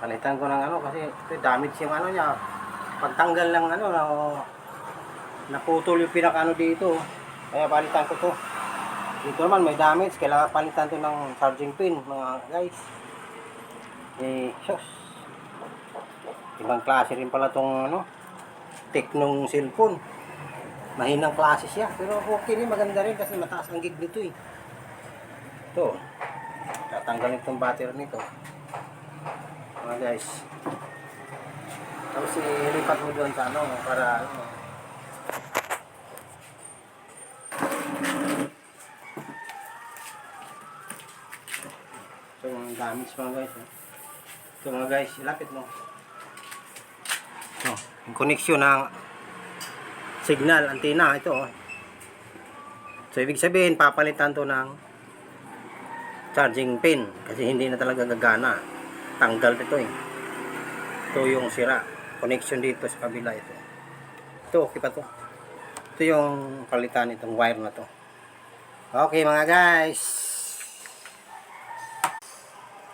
Palitan ko ng ano kasi ito damage yung ano niya. Pagtanggal ng ano, naputol yung pinakano dito. Kaya palitan ko to. Dito naman may damage, kailangan palitan to ng charging pin mga guys. Eh, sus. Ibang klase rin pala tong ano, Tecnong cellphone. Mahinang klase siya, pero okay rin, maganda rin kasi mataas ang gig nito eh. Ito, tatanggalin itong battery nito. Mga guys. Tapos ilipat mo doon sa ano, para ano. Ito yung damage mga guys. Ito mga guys, ilapit mo. Ito, yung connection ng signal, antenna, ito. So, ibig sabihin, papalitan to ng charging pin kasi hindi na talaga gagana. Tanggal ito eh. Ito yung sira. Connection dito sa kabila ito. Ito, okay pa to. Ito yung palitan itong wire na to. Okay mga guys.